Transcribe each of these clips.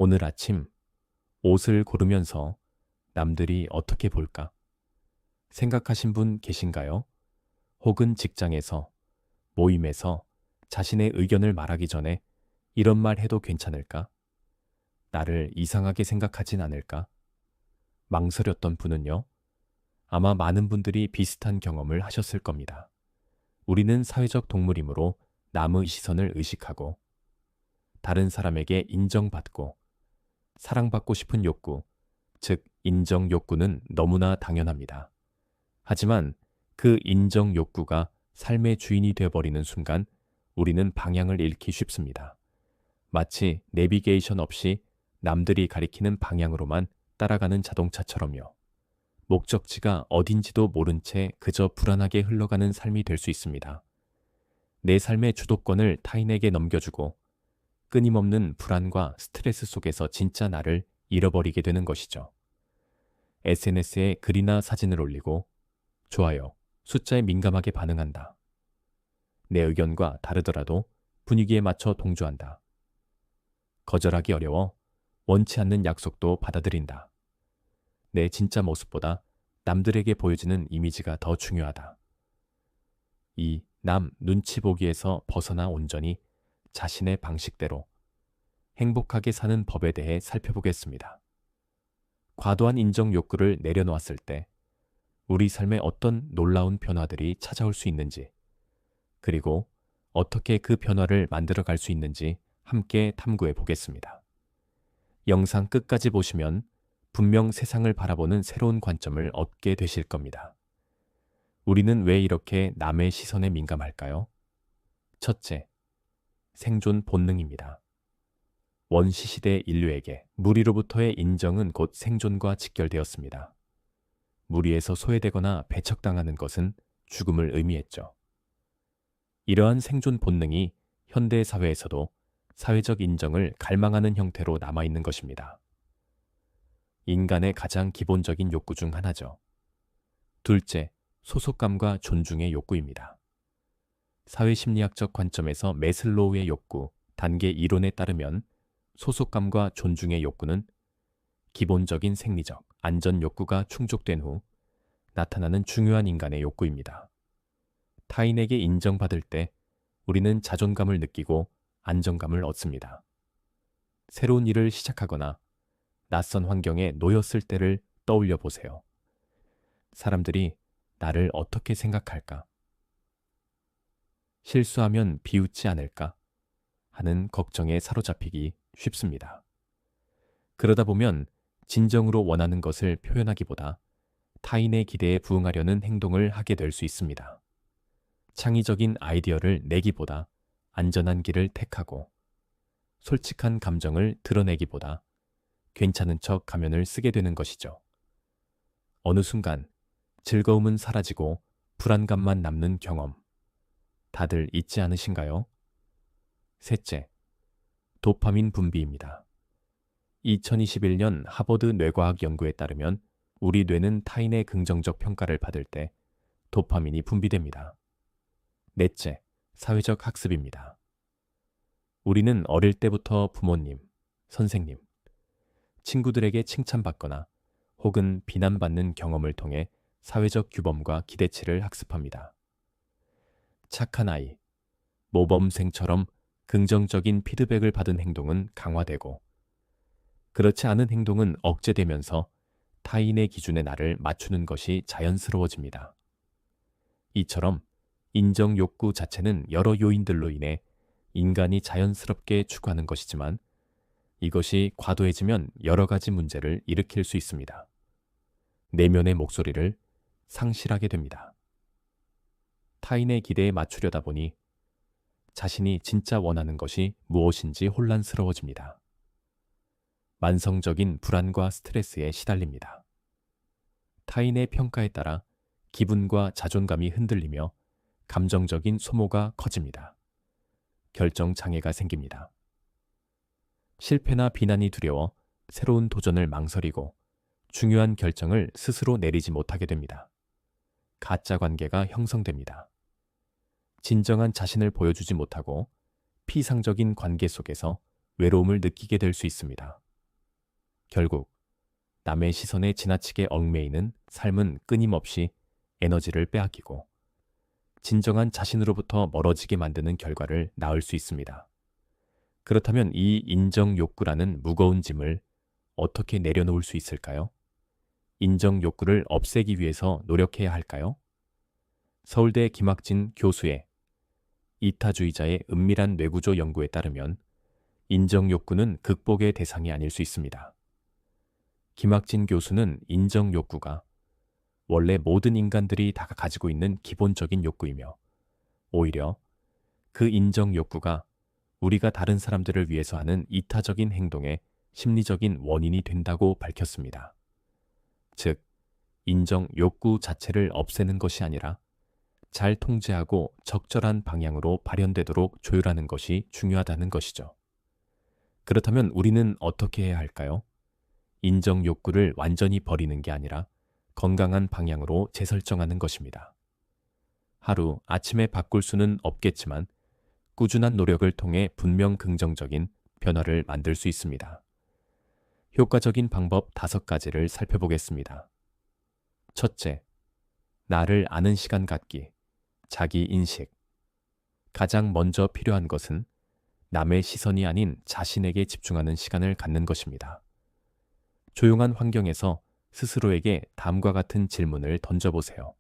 오늘 아침 옷을 고르면서 남들이 어떻게 볼까 생각하신 분 계신가요? 혹은 직장에서, 모임에서 자신의 의견을 말하기 전에 이런 말 해도 괜찮을까? 나를 이상하게 생각하진 않을까? 망설였던 분은요? 아마 많은 분들이 비슷한 경험을 하셨을 겁니다. 우리는 사회적 동물이므로 남의 시선을 의식하고 다른 사람에게 인정받고 사랑받고 싶은 욕구, 즉 인정 욕구는 너무나 당연합니다. 하지만 그 인정 욕구가 삶의 주인이 되어버리는 순간 우리는 방향을 잃기 쉽습니다. 마치 내비게이션 없이 남들이 가리키는 방향으로만 따라가는 자동차처럼요. 목적지가 어딘지도 모른 채 그저 불안하게 흘러가는 삶이 될 수 있습니다. 내 삶의 주도권을 타인에게 넘겨주고 끊임없는 불안과 스트레스 속에서 진짜 나를 잃어버리게 되는 것이죠. SNS에 글이나 사진을 올리고 좋아요, 숫자에 민감하게 반응한다. 내 의견과 다르더라도 분위기에 맞춰 동조한다. 거절하기 어려워 원치 않는 약속도 받아들인다. 내 진짜 모습보다 남들에게 보여지는 이미지가 더 중요하다. 이 남 눈치 보기에서 벗어나 온전히 자신의 방식대로 행복하게 사는 법에 대해 살펴보겠습니다. 과도한 인정 욕구를 내려놓았을 때 우리 삶에 어떤 놀라운 변화들이 찾아올 수 있는지, 그리고 어떻게 그 변화를 만들어 갈 수 있는지 함께 탐구해 보겠습니다. 영상 끝까지 보시면 분명 세상을 바라보는 새로운 관점을 얻게 되실 겁니다. 우리는 왜 이렇게 남의 시선에 민감할까요? 첫째, 생존 본능입니다. 원시시대 인류에게 무리로부터의 인정은 곧 생존과 직결되었습니다. 무리에서 소외되거나 배척당하는 것은 죽음을 의미했죠. 이러한 생존 본능이 현대 사회에서도 사회적 인정을 갈망하는 형태로 남아있는 것입니다. 인간의 가장 기본적인 욕구 중 하나죠. 둘째, 소속감과 존중의 욕구입니다. 사회심리학적 관점에서 매슬로우의 욕구, 단계 이론에 따르면 소속감과 존중의 욕구는 기본적인 생리적, 안전 욕구가 충족된 후 나타나는 중요한 인간의 욕구입니다. 타인에게 인정받을 때 우리는 자존감을 느끼고 안정감을 얻습니다. 새로운 일을 시작하거나 낯선 환경에 놓였을 때를 떠올려 보세요. 사람들이 나를 어떻게 생각할까? 실수하면 비웃지 않을까? 하는 걱정에 사로잡히기 쉽습니다. 그러다 보면 진정으로 원하는 것을 표현하기보다 타인의 기대에 부응하려는 행동을 하게 될 수 있습니다. 창의적인 아이디어를 내기보다 안전한 길을 택하고 솔직한 감정을 드러내기보다 괜찮은 척 가면을 쓰게 되는 것이죠. 어느 순간 즐거움은 사라지고 불안감만 남는 경험. 다들 있지 않으신가요? 셋째, 도파민 분비입니다. 2021년 하버드 뇌과학 연구에 따르면 우리 뇌는 타인의 긍정적 평가를 받을 때 도파민이 분비됩니다. 넷째, 사회적 학습입니다. 우리는 어릴 때부터 부모님, 선생님, 친구들에게 칭찬받거나 혹은 비난받는 경험을 통해 사회적 규범과 기대치를 학습합니다. 착한 아이, 모범생처럼 긍정적인 피드백을 받은 행동은 강화되고 그렇지 않은 행동은 억제되면서 타인의 기준에 나를 맞추는 것이 자연스러워집니다. 이처럼 인정 욕구 자체는 여러 요인들로 인해 인간이 자연스럽게 추구하는 것이지만 이것이 과도해지면 여러 가지 문제를 일으킬 수 있습니다. 내면의 목소리를 상실하게 됩니다. 타인의 기대에 맞추려다 보니 자신이 진짜 원하는 것이 무엇인지 혼란스러워집니다. 만성적인 불안과 스트레스에 시달립니다. 타인의 평가에 따라 기분과 자존감이 흔들리며 감정적인 소모가 커집니다. 결정 장애가 생깁니다. 실패나 비난이 두려워 새로운 도전을 망설이고 중요한 결정을 스스로 내리지 못하게 됩니다. 가짜 관계가 형성됩니다. 진정한 자신을 보여주지 못하고 피상적인 관계 속에서 외로움을 느끼게 될 수 있습니다. 결국 남의 시선에 지나치게 얽매이는 삶은 끊임없이 에너지를 빼앗기고 진정한 자신으로부터 멀어지게 만드는 결과를 낳을 수 있습니다. 그렇다면 이 인정 욕구라는 무거운 짐을 어떻게 내려놓을 수 있을까요? 인정 욕구를 없애기 위해서 노력해야 할까요? 서울대 김학진 교수의 이타주의자의 은밀한 뇌구조 연구에 따르면 인정 욕구는 극복의 대상이 아닐 수 있습니다. 김학진 교수는 인정 욕구가 원래 모든 인간들이 다 가지고 있는 기본적인 욕구이며 오히려 그 인정 욕구가 우리가 다른 사람들을 위해서 하는 이타적인 행동의 심리적인 원인이 된다고 밝혔습니다. 즉, 인정 욕구 자체를 없애는 것이 아니라 잘 통제하고 적절한 방향으로 발현되도록 조율하는 것이 중요하다는 것이죠. 그렇다면 우리는 어떻게 해야 할까요? 인정 욕구를 완전히 버리는 게 아니라 건강한 방향으로 재설정하는 것입니다. 하루 아침에 바꿀 수는 없겠지만 꾸준한 노력을 통해 분명 긍정적인 변화를 만들 수 있습니다. 효과적인 방법 5가지를 살펴보겠습니다. 첫째, 나를 아는 시간 갖기, 자기 인식. 가장 먼저 필요한 것은 남의 시선이 아닌 자신에게 집중하는 시간을 갖는 것입니다. 조용한 환경에서 스스로에게 다음과 같은 질문을 던져보세요.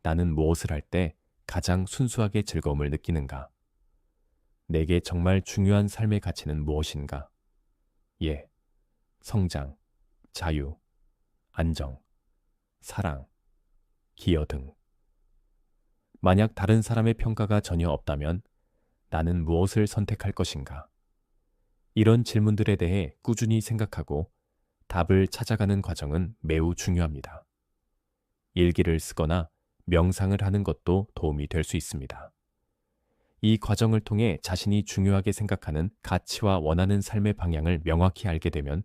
나는 무엇을 할 때 가장 순수하게 즐거움을 느끼는가? 내게 정말 중요한 삶의 가치는 무엇인가? 예, 성장, 자유, 안정, 사랑, 기여 등. 만약 다른 사람의 평가가 전혀 없다면 나는 무엇을 선택할 것인가? 이런 질문들에 대해 꾸준히 생각하고 답을 찾아가는 과정은 매우 중요합니다. 일기를 쓰거나 명상을 하는 것도 도움이 될 수 있습니다. 이 과정을 통해 자신이 중요하게 생각하는 가치와 원하는 삶의 방향을 명확히 알게 되면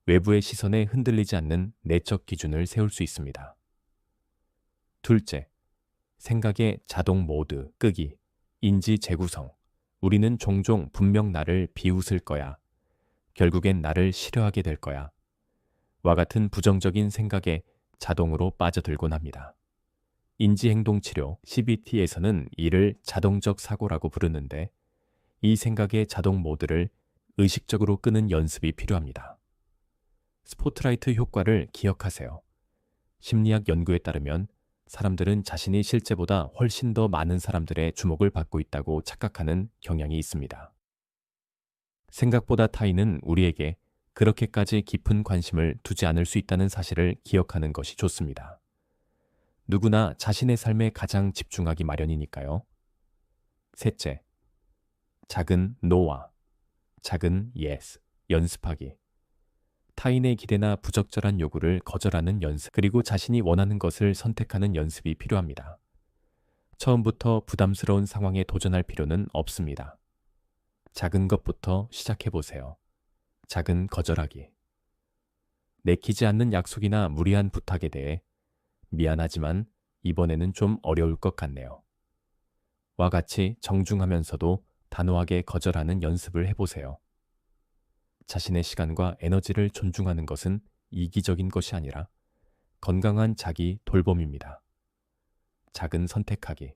외부의 시선에 흔들리지 않는 내적 기준을 세울 수 있습니다. 둘째, 생각의 자동 모드 끄기, 인지 재구성. 우리는 종종 분명 나를 비웃을 거야. 결국엔 나를 싫어하게 될 거야. 와 같은 부정적인 생각에 자동으로 빠져들곤 합니다. 인지행동치료 CBT에서는 이를 자동적 사고라고 부르는데 이 생각의 자동 모드를 의식적으로 끄는 연습이 필요합니다. 스포트라이트 효과를 기억하세요. 심리학 연구에 따르면 사람들은 자신이 실제보다 훨씬 더 많은 사람들의 주목을 받고 있다고 착각하는 경향이 있습니다. 생각보다 타인은 우리에게 그렇게까지 깊은 관심을 두지 않을 수 있다는 사실을 기억하는 것이 좋습니다. 누구나 자신의 삶에 가장 집중하기 마련이니까요. 셋째, 작은 no와 작은 yes 연습하기. 타인의 기대나 부적절한 요구를 거절하는 연습, 그리고 자신이 원하는 것을 선택하는 연습이 필요합니다. 처음부터 부담스러운 상황에 도전할 필요는 없습니다. 작은 것부터 시작해보세요. 작은 거절하기. 내키지 않는 약속이나 무리한 부탁에 대해 미안하지만 이번에는 좀 어려울 것 같네요. 와 같이 정중하면서도 단호하게 거절하는 연습을 해보세요. 자신의 시간과 에너지를 존중하는 것은 이기적인 것이 아니라 건강한 자기 돌봄입니다. 작은 선택하기.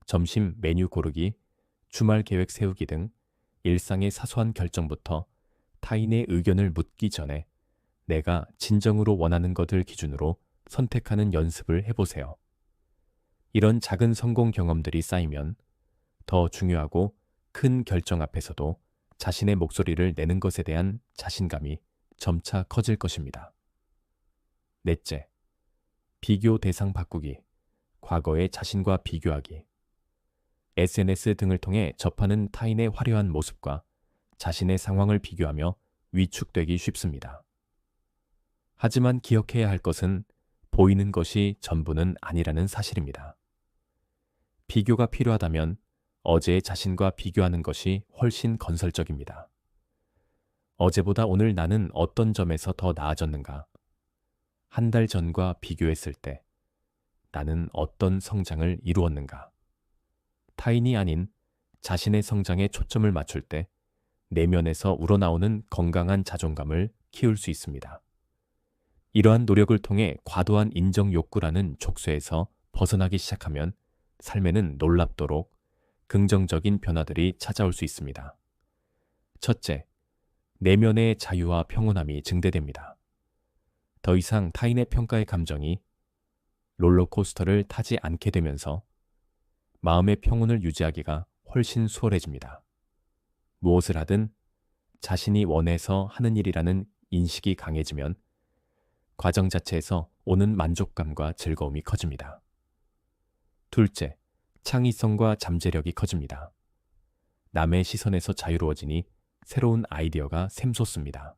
점심 메뉴 고르기, 주말 계획 세우기 등 일상의 사소한 결정부터 타인의 의견을 묻기 전에 내가 진정으로 원하는 것을 기준으로 선택하는 연습을 해보세요. 이런 작은 성공 경험들이 쌓이면 더 중요하고 큰 결정 앞에서도 자신의 목소리를 내는 것에 대한 자신감이 점차 커질 것입니다. 넷째, 비교 대상 바꾸기, 과거의 자신과 비교하기. SNS 등을 통해 접하는 타인의 화려한 모습과 자신의 상황을 비교하며 위축되기 쉽습니다. 하지만 기억해야 할 것은 보이는 것이 전부는 아니라는 사실입니다. 비교가 필요하다면 어제의 자신과 비교하는 것이 훨씬 건설적입니다. 어제보다 오늘 나는 어떤 점에서 더 나아졌는가? 한 달 전과 비교했을 때 나는 어떤 성장을 이루었는가? 타인이 아닌 자신의 성장에 초점을 맞출 때 내면에서 우러나오는 건강한 자존감을 키울 수 있습니다. 이러한 노력을 통해 과도한 인정 욕구라는 족쇄에서 벗어나기 시작하면 삶에는 놀랍도록 긍정적인 변화들이 찾아올 수 있습니다. 첫째, 내면의 자유와 평온함이 증대됩니다. 더 이상 타인의 평가의 감정이 롤러코스터를 타지 않게 되면서 마음의 평온을 유지하기가 훨씬 수월해집니다. 무엇을 하든 자신이 원해서 하는 일이라는 인식이 강해지면 과정 자체에서 오는 만족감과 즐거움이 커집니다. 둘째, 창의성과 잠재력이 커집니다. 남의 시선에서 자유로워지니 새로운 아이디어가 샘솟습니다.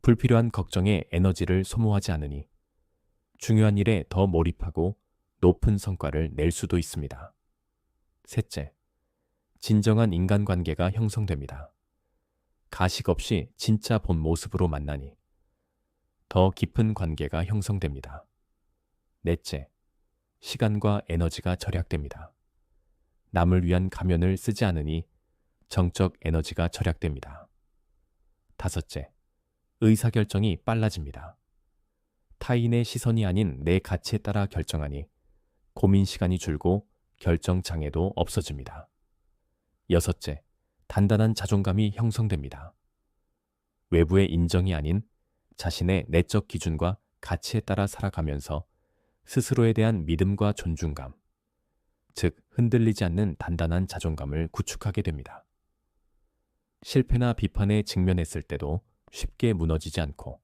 불필요한 걱정에 에너지를 소모하지 않으니 중요한 일에 더 몰입하고 높은 성과를 낼 수도 있습니다. 셋째, 진정한 인간관계가 형성됩니다. 가식 없이 진짜 본 모습으로 만나니 더 깊은 관계가 형성됩니다. 넷째, 시간과 에너지가 절약됩니다. 남을 위한 가면을 쓰지 않으니 정적 에너지가 절약됩니다. 다섯째, 의사결정이 빨라집니다. 타인의 시선이 아닌 내 가치에 따라 결정하니 고민 시간이 줄고 결정 장애도 없어집니다. 여섯째, 단단한 자존감이 형성됩니다. 외부의 인정이 아닌 자신의 내적 기준과 가치에 따라 살아가면서 스스로에 대한 믿음과 존중감, 즉 흔들리지 않는 단단한 자존감을 구축하게 됩니다. 실패나 비판에 직면했을 때도 쉽게 무너지지 않고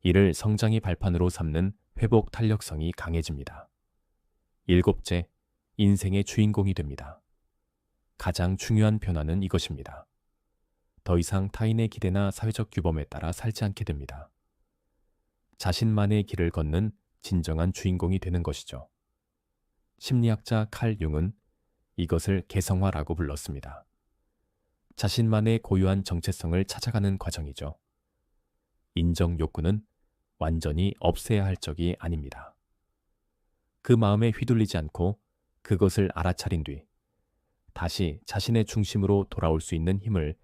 이를 성장의 발판으로 삼는 회복 탄력성이 강해집니다. 일곱째, 인생의 주인공이 됩니다. 가장 중요한 변화는 이것입니다. 더 이상 타인의 기대나 사회적 규범에 따라 살지 않게 됩니다. 자신만의 길을 걷는 진정한 주인공이 되는 것이죠. 심리학자 칼 융은 이것을 개성화라고 불렀습니다. 자신만의 고유한 정체성을 찾아가는 과정이죠. 인정 욕구는 완전히 없애야 할 적이 아닙니다. 그 마음에 휘둘리지 않고 그것을 알아차린 뒤 다시 자신의 중심으로 돌아올 수 있는 힘을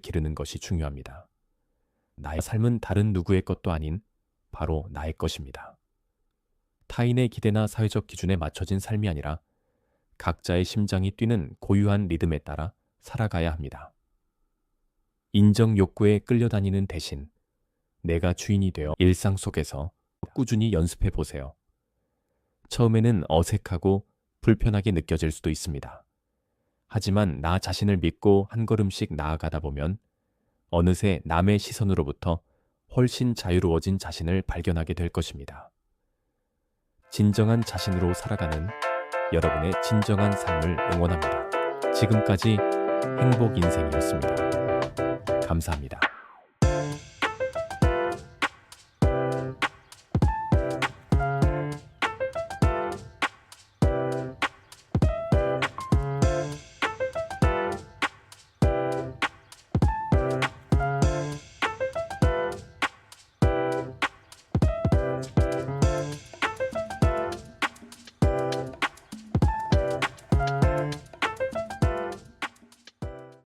기르는 것이 중요합니다. 나의 삶은 다른 누구의 것도 아닌 바로 나의 것입니다. 타인의 기대나 사회적 기준에 맞춰진 삶이 아니라 각자의 심장이 뛰는 고유한 리듬에 따라 살아가야 합니다. 인정 욕구에 끌려다니는 대신 내가 주인이 되어 일상 속에서 꾸준히 연습해 보세요. 처음에는 어색하고 불편하게 느껴질 수도 있습니다. 하지만 나 자신을 믿고 한 걸음씩 나아가다 보면 어느새 남의 시선으로부터 훨씬 자유로워진 자신을 발견하게 될 것입니다. 진정한 자신으로 살아가는 여러분의 진정한 삶을 응원합니다. 지금까지 행복 인생이었습니다. 감사합니다.